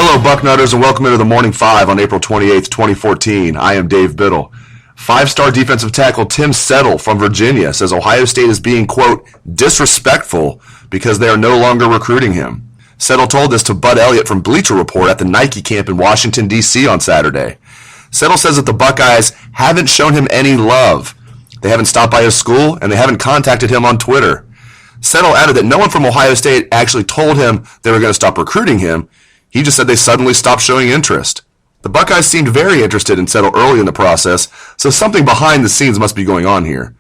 Hello, Bucknutters, and welcome into the Morning Five on April 28th, 2014. I am Dave Biddle. Five-star defensive tackle Tim Settle from Virginia says Ohio State is being, quote, disrespectful because they are no longer recruiting him. Settle told this to Bud Elliott from Bleacher Report at the Nike camp in Washington, D.C. on Saturday. Settle says that the Buckeyes haven't shown him any love. They haven't stopped by his school, and they haven't contacted him on Twitter. Settle added that no one from Ohio State actually told him they were going to stop recruiting him. He just said they suddenly stopped showing interest. The Buckeyes seemed very interested in Settle early in the process, so something behind the scenes must be going on here.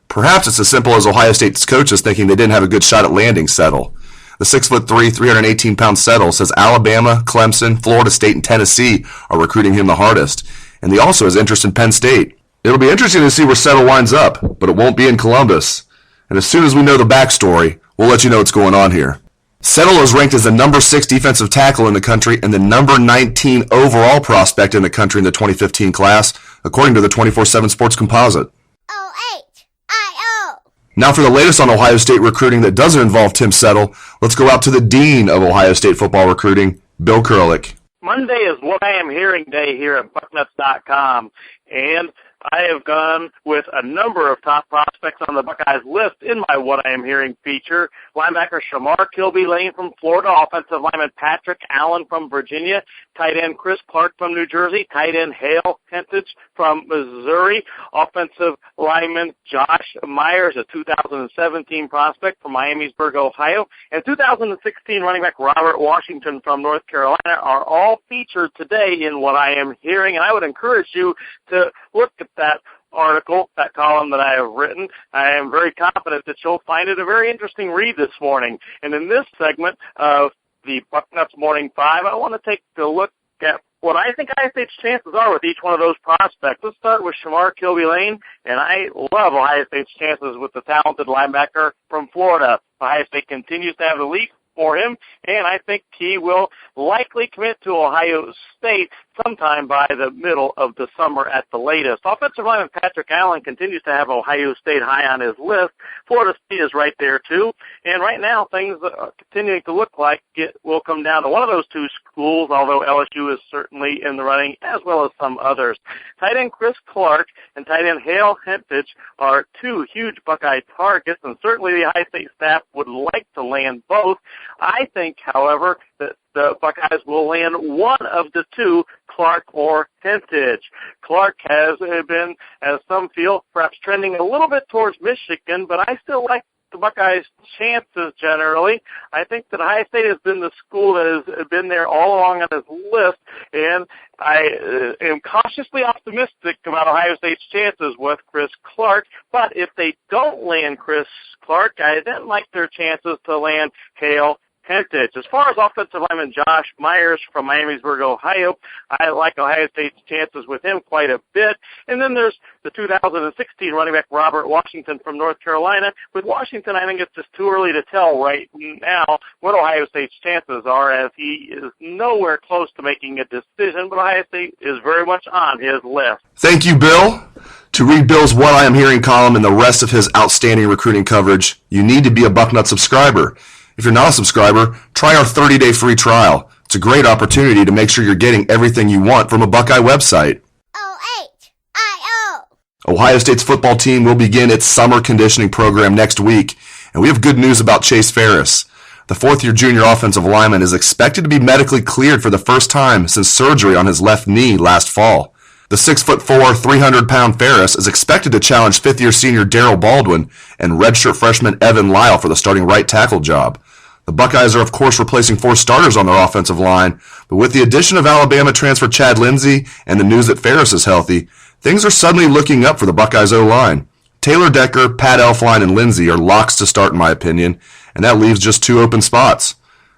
Perhaps it's as simple as Ohio State's coaches thinking they didn't have a good shot at landing Settle. The 6'3", 318-pound Settle says Alabama, Clemson, Florida State, and Tennessee are recruiting him the hardest, and he also has interest in Penn State. It'll be interesting to see where Settle winds up, but it won't be in Columbus. And as soon as we know the backstory, we'll let you know what's going on here. Settle is ranked as the number 6 defensive tackle in the country and the number 19 overall prospect in the country in the 2015 class, according to the 24/7 Sports Composite. O-H-I-O. Now for the latest on Ohio State recruiting that doesn't involve Tim Settle, let's go out to the dean of Ohio State football recruiting, Bill Kurelic. Monday is What I Am Hearing Day here at Bucknuts.com, and I have gone with a number of top prospects on the Buckeyes list in my What I Am Hearing feature. Linebacker Sh'mar Kilby-Lane from Florida, offensive lineman Patrick Allen from Virginia, tight end Chris Clark from New Jersey, tight end Hale Hentich from Missouri, offensive lineman Josh Myers, a 2017 prospect from Miamisburg, Ohio, and 2016 running back Robert Washington from North Carolina are all featured today in What I Am Hearing, and I would encourage you to look at that article, that column that I have written. I am very confident that you'll find it a very interesting read this morning. And in this segment of the Bucknuts Morning Five, I want to take a look at what I think Ohio State's chances are with each one of those prospects. Let's start with Sh'mar Kilby-Lane, and I love Ohio State's chances with the talented linebacker from Florida. Ohio State continues to have the lead for him, and I think he will likely commit to Ohio State sometime by the middle of the summer at the latest. Offensive lineman Patrick Allen continues to have Ohio State high on his list. Florida State is right there, too. And right now, things are continuing to look like it will come down to one of those two schools, although LSU is certainly in the running, as well as some others. Tight end Chris Clark and tight end Hale Hentich are two huge Buckeye targets, and certainly the Ohio State staff would like to land both. I think, however, that the Buckeyes will land one of the two, Clark or Hentich. Clark has been, as some feel, perhaps trending a little bit towards Michigan, but I still like the Buckeyes' chances generally. I think that Ohio State has been the school that has been there all along on his list, and I am cautiously optimistic about Ohio State's chances with Chris Clark, but if they don't land Chris Clark, I then like their chances to land Hale Hentich. As far as offensive lineman Josh Myers from Miamisburg, Ohio, I like Ohio State's chances with him quite a bit. And then there's the 2016 running back Robert Washington from North Carolina. With Washington, I think it's just too early to tell right now what Ohio State's chances are, as he is nowhere close to making a decision, but Ohio State is very much on his list. Thank you, Bill. To read Bill's What I Am Hearing column and the rest of his outstanding recruiting coverage, you need to be a Bucknut subscriber. If you're not a subscriber, try our 30-day free trial. It's a great opportunity to make sure you're getting everything you want from a Buckeye website. O-H-I-O. Ohio State's football team will begin its summer conditioning program next week, and we have good news about Chase Farris. The fourth-year junior offensive lineman is expected to be medically cleared for the first time since surgery on his left knee last fall. The 6'4", 300-pound Farris is expected to challenge fifth-year senior Darryl Baldwin and redshirt freshman Evan Lyle for the starting right tackle job. The Buckeyes are, of course, replacing 4 starters on their offensive line, but with the addition of Alabama transfer Chad Lindsey and the news that Farris is healthy, things are suddenly looking up for the Buckeyes O-line. Taylor Decker, Pat Elflein, and Lindsey are locks to start, in my opinion, and that leaves just 2 open spots.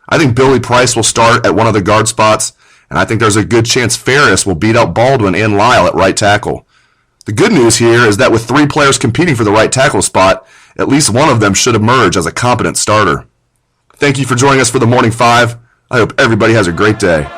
I think Billy Price will start at one of the guard spots, and I think there's a good chance Farris will beat out Baldwin and Lyle at right tackle. The good news here is that with 3 players competing for the right tackle spot, at least one of them should emerge as a competent starter. Thank you for joining us for the Morning Five. I hope everybody has a great day.